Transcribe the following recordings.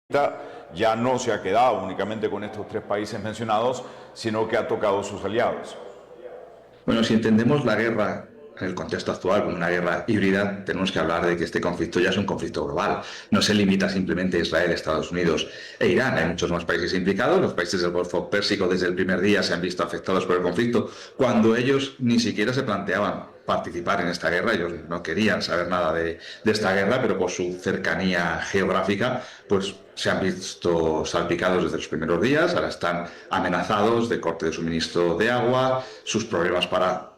ya no se ha quedado únicamente con estos tres países mencionados, sino que ha tocado sus aliados. Bueno, si entendemos la guerra en el contexto actual como una guerra híbrida, tenemos que hablar de que este conflicto ya es un conflicto global. No se limita simplemente a Israel, Estados Unidos e Irán. Hay muchos más países implicados. Los países del Golfo Pérsico desde el primer día se han visto afectados por el conflicto cuando ellos ni siquiera se planteaban participar en esta guerra. Ellos no querían saber nada de esta guerra, pero por su cercanía geográfica, pues se han visto salpicados desde los primeros días. Ahora están amenazados de corte de suministro de agua, sus problemas para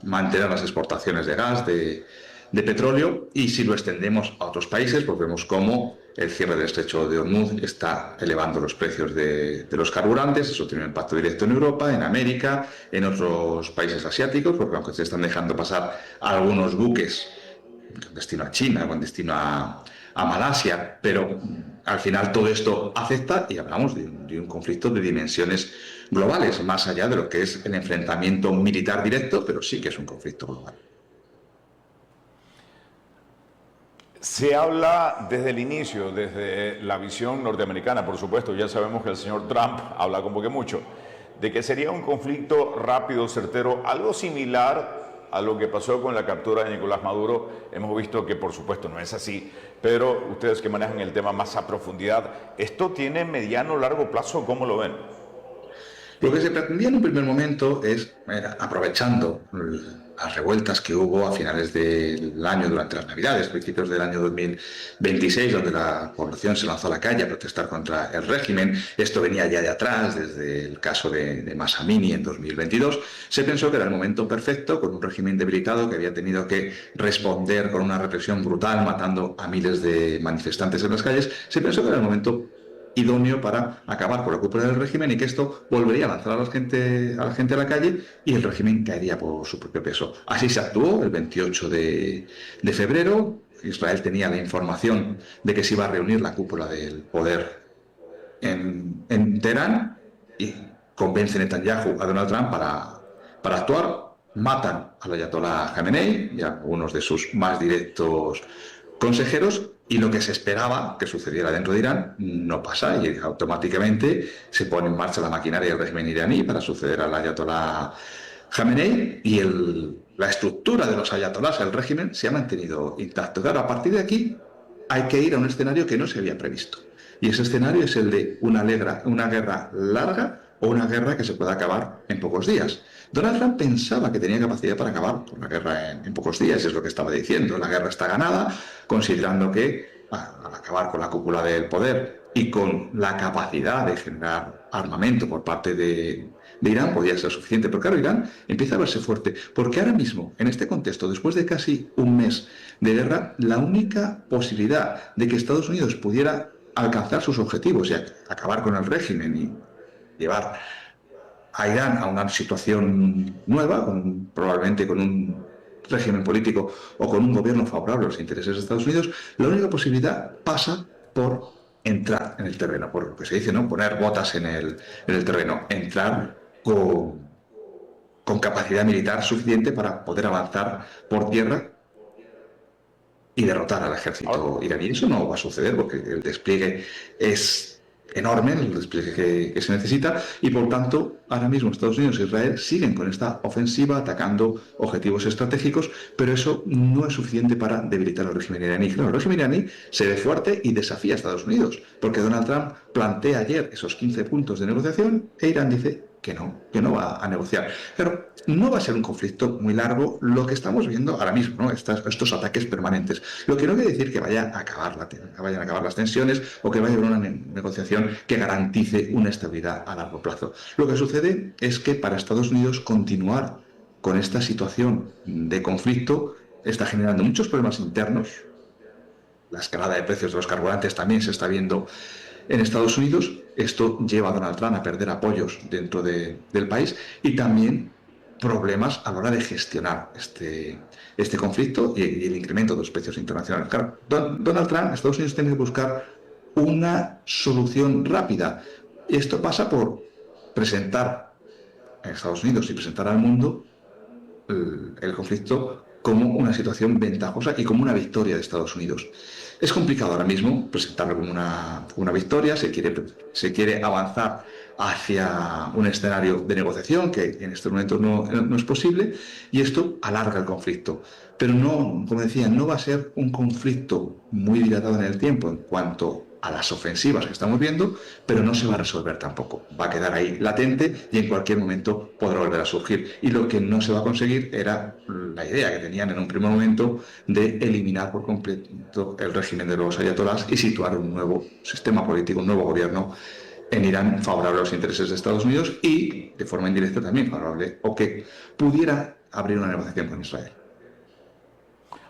mantener las exportaciones de gas, de petróleo, y si lo extendemos a otros países, pues vemos cómo el cierre del estrecho de Hormuz está elevando los precios de los carburantes. Eso tiene un impacto directo en Europa, en América, en otros países asiáticos, porque aunque se están dejando pasar algunos buques con destino a China, con destino a Malasia, pero al final todo esto afecta y hablamos de un conflicto de dimensiones globales, más allá de lo que es el enfrentamiento militar directo, pero sí que es un conflicto global. Se habla desde el inicio, desde la visión norteamericana, por supuesto, ya sabemos que el señor Trump habla como que mucho, de que sería un conflicto rápido, certero, algo similar a lo que pasó con la captura de Nicolás Maduro. Hemos visto que por supuesto no es así, pero ustedes que manejan el tema más a profundidad, ¿esto tiene mediano o largo plazo? ¿Cómo lo ven? Lo que se pretendía en un primer momento es, aprovechando las revueltas que hubo a finales del año, durante las Navidades, principios del año 2026, donde la población se lanzó a la calle a protestar contra el régimen. Esto venía ya de atrás, desde el caso de Mahsa Amini en 2022. Se pensó que era el momento perfecto, con un régimen debilitado que había tenido que responder con una represión brutal, matando a miles de manifestantes en las calles. Se pensó que era el momento idóneo para acabar con la cúpula del régimen y que esto volvería a lanzar a la gente a la calle y el régimen caería por su propio peso. Así se actuó el 28 de febrero. Israel tenía la información de que se iba a reunir la cúpula del poder en Teherán y convence Netanyahu a Donald Trump para actuar. Matan al ayatolá Khamenei y a algunos de sus más directos consejeros, y lo que se esperaba que sucediera dentro de Irán no pasa, y automáticamente se pone en marcha la maquinaria del régimen iraní para suceder al ayatolá Khamenei, y la estructura de los ayatolás, el régimen, se ha mantenido intacto. Claro, a partir de aquí hay que ir a un escenario que no se había previsto, y ese escenario es el de una guerra larga o una guerra que se pueda acabar en pocos días. Donald Trump pensaba que tenía capacidad para acabar con la guerra en pocos días, es lo que estaba diciendo. La guerra está ganada, considerando que al acabar con la cúpula del poder y con la capacidad de generar armamento por parte de Irán podía ser suficiente. Pero claro, Irán empieza a verse fuerte, porque ahora mismo, en este contexto, después de casi un mes de guerra, la única posibilidad de que Estados Unidos pudiera alcanzar sus objetivos y acabar con el régimen y llevar a Irán a una situación nueva, probablemente con un régimen político o con un gobierno favorable a los intereses de Estados Unidos, la única posibilidad pasa por entrar en el terreno, por lo que se dice, ¿no? Poner botas en el terreno, entrar con capacidad militar suficiente para poder avanzar por tierra y derrotar al Ahora, ejército iraní. Eso no va a suceder porque el despliegue es enorme, el despliegue que se necesita, y por tanto ahora mismo Estados Unidos e Israel siguen con esta ofensiva atacando objetivos estratégicos, pero eso no es suficiente para debilitar al régimen iraní. Claro, el régimen iraní se ve fuerte y desafía a Estados Unidos, porque Donald Trump plantea ayer esos 15 puntos de negociación e Irán dice que no va a negociar. Pero no va a ser un conflicto muy largo lo que estamos viendo ahora mismo, ¿no? Estos ataques permanentes. Lo que no quiere decir que vayan a acabar las tensiones o que vaya a haber una negociación que garantice una estabilidad a largo plazo. Lo que sucede es que para Estados Unidos continuar con esta situación de conflicto está generando muchos problemas internos. La escalada de precios de los carburantes también se está viendo en Estados Unidos. Esto lleva a Donald Trump a perder apoyos dentro del país y también problemas a la hora de gestionar este conflicto y el incremento de los precios internacionales. Claro, Donald Trump, Estados Unidos tiene que buscar una solución rápida. Y esto pasa por presentar a Estados Unidos y presentar al mundo el conflicto como una situación ventajosa y como una victoria de Estados Unidos. Es complicado ahora mismo presentarlo como una victoria, se quiere avanzar hacia un escenario de negociación que en estos momentos no es posible, y esto alarga el conflicto. Pero no, como decía, no va a ser un conflicto muy dilatado en el tiempo en cuanto a las ofensivas que estamos viendo, pero no se va a resolver tampoco. Va a quedar ahí latente y en cualquier momento podrá volver a surgir. Y lo que no se va a conseguir era la idea que tenían en un primer momento de eliminar por completo el régimen de los ayatolás y situar un nuevo sistema político, un nuevo gobierno en Irán favorable a los intereses de Estados Unidos y, de forma indirecta, también favorable o que pudiera abrir una negociación con Israel.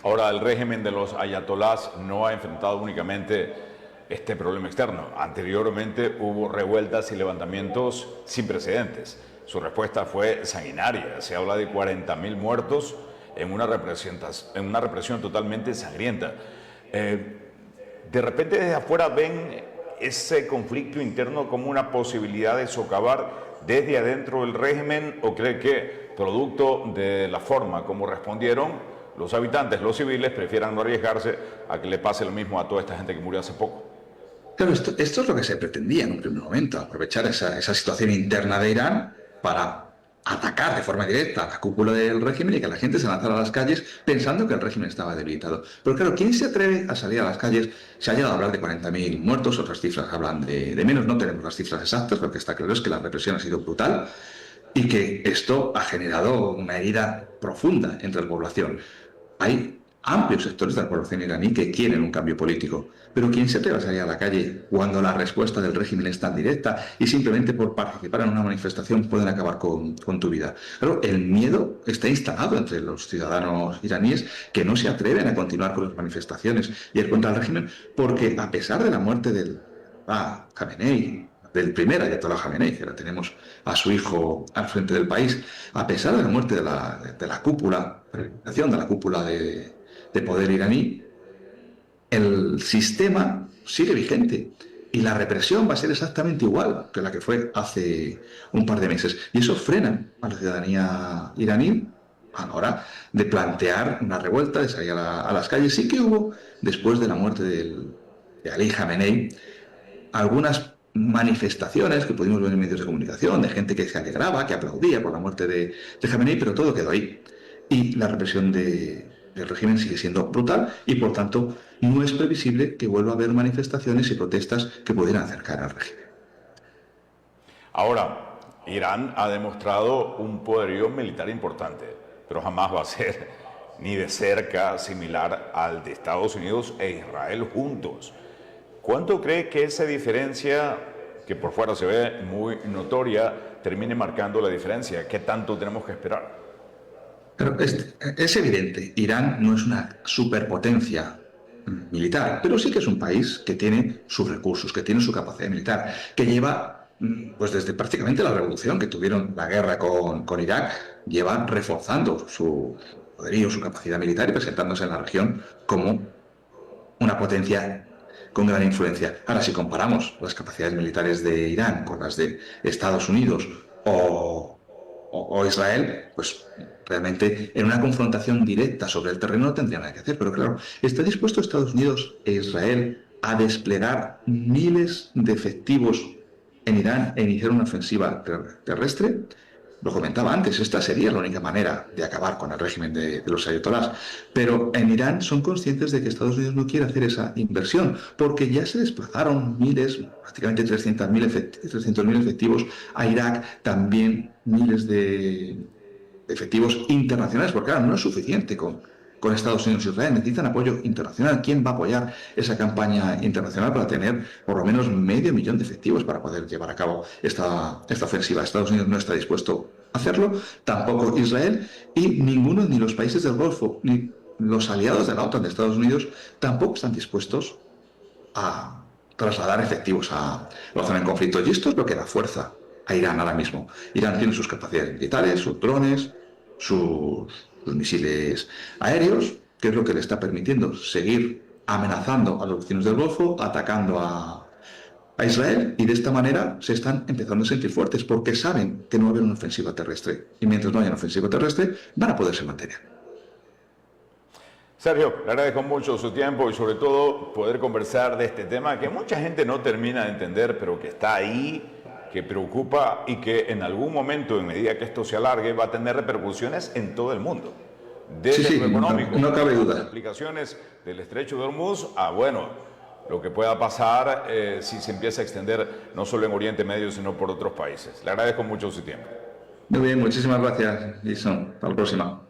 Ahora, el régimen de los ayatolás no ha enfrentado únicamente este problema externo. Anteriormente hubo revueltas y levantamientos sin precedentes. Su respuesta fue sanguinaria. Se habla de 40.000 muertos en una represión totalmente sangrienta. De repente desde afuera ven ese conflicto interno como una posibilidad de socavar desde adentro del régimen, o cree que, producto de la forma como respondieron, los habitantes, los civiles, prefieran no arriesgarse a que le pase lo mismo a toda esta gente que murió hace poco? Claro, esto es lo que se pretendía en un primer momento, aprovechar esa situación interna de Irán para atacar de forma directa a la cúpula del régimen y que la gente se lanzara a las calles pensando que el régimen estaba debilitado. Pero claro, ¿quién se atreve a salir a las calles? Se ha llegado a hablar de 40.000 muertos, otras cifras hablan de menos, no tenemos las cifras exactas, lo que está claro es que la represión ha sido brutal y que esto ha generado una herida profunda entre la población. Hay amplios sectores de la población iraní que quieren un cambio político, pero ¿quién se atreve a salir a la calle cuando la respuesta del régimen es tan directa y simplemente por participar en una manifestación pueden acabar con tu vida? Claro, el miedo está instalado entre los ciudadanos iraníes que no se atreven a continuar con las manifestaciones y ir contra el régimen porque, a pesar de la muerte del Khamenei, del primer ayatolá Khamenei, que ahora tenemos a su hijo al frente del país, a pesar de la muerte de la cúpula, de la cúpula de poder iraní, el sistema sigue vigente y la represión va a ser exactamente igual que la que fue hace un par de meses. Y eso frena a la ciudadanía iraní ahora de plantear una revuelta, de salir a las calles. Sí que hubo, después de la muerte de Ali Khamenei, algunas manifestaciones que pudimos ver en medios de comunicación, de gente que se alegraba, que aplaudía por la muerte de Khamenei, pero todo quedó ahí. Y la represión del régimen sigue siendo brutal y, por tanto, no es previsible que vuelva a haber manifestaciones y protestas que pudieran acercar al régimen. Ahora, Irán ha demostrado un poderío militar importante, pero jamás va a ser ni de cerca similar al de Estados Unidos e Israel juntos. ¿Cuánto cree que esa diferencia, que por fuera se ve muy notoria, termine marcando la diferencia? ¿Qué tanto tenemos que esperar? Pero es evidente, Irán no es una superpotencia militar, pero sí que es un país que tiene sus recursos, que tiene su capacidad militar, que lleva, pues desde prácticamente la revolución que tuvieron la guerra con Irak, lleva reforzando su poderío, su capacidad militar y presentándose en la región como una potencia con gran influencia. Ahora, si comparamos las capacidades militares de Irán con las de Estados Unidos o Israel, pues realmente en una confrontación directa sobre el terreno no tendría nada que hacer. Pero claro, ¿está dispuesto Estados Unidos e Israel a desplegar miles de efectivos en Irán e iniciar una ofensiva terrestre? Lo comentaba antes, esta sería la única manera de acabar con el régimen de los ayatolás. Pero en Irán son conscientes de que Estados Unidos no quiere hacer esa inversión, porque ya se desplazaron miles, prácticamente 300.000 efectivos a Irak, también miles de efectivos internacionales, porque claro, no es suficiente con Estados Unidos e Israel, necesitan apoyo internacional. ¿Quién va a apoyar esa campaña internacional para tener por lo menos 500.000 de efectivos para poder llevar a cabo esta ofensiva? Estados Unidos no está dispuesto a hacerlo, tampoco Israel, y ninguno, ni los países del Golfo, ni los aliados de la OTAN de Estados Unidos, tampoco están dispuestos a trasladar efectivos a la zona en conflicto. Y esto es lo que da fuerza a Irán ahora mismo. Irán tiene sus capacidades militares, sus drones, sus misiles aéreos, que es lo que le está permitiendo seguir amenazando a los vecinos del Golfo, atacando a Israel, y de esta manera se están empezando a sentir fuertes porque saben que no va a haber una ofensiva terrestre, y mientras no haya una ofensiva terrestre van a poderse mantener. Sergio, le agradezco mucho su tiempo y sobre todo poder conversar de este tema que mucha gente no termina de entender, pero que está ahí, que preocupa y que en algún momento, en medida que esto se alargue, va a tener repercusiones en todo el mundo. Sí, Desde sí, lo económico, no cabe las duda. implicaciones del estrecho de Hormuz, a bueno, lo que pueda pasar si se empieza a extender no solo en Oriente Medio, sino por otros países. Le agradezco mucho su tiempo. Muy bien, muchísimas gracias, Jason. Hasta la próxima.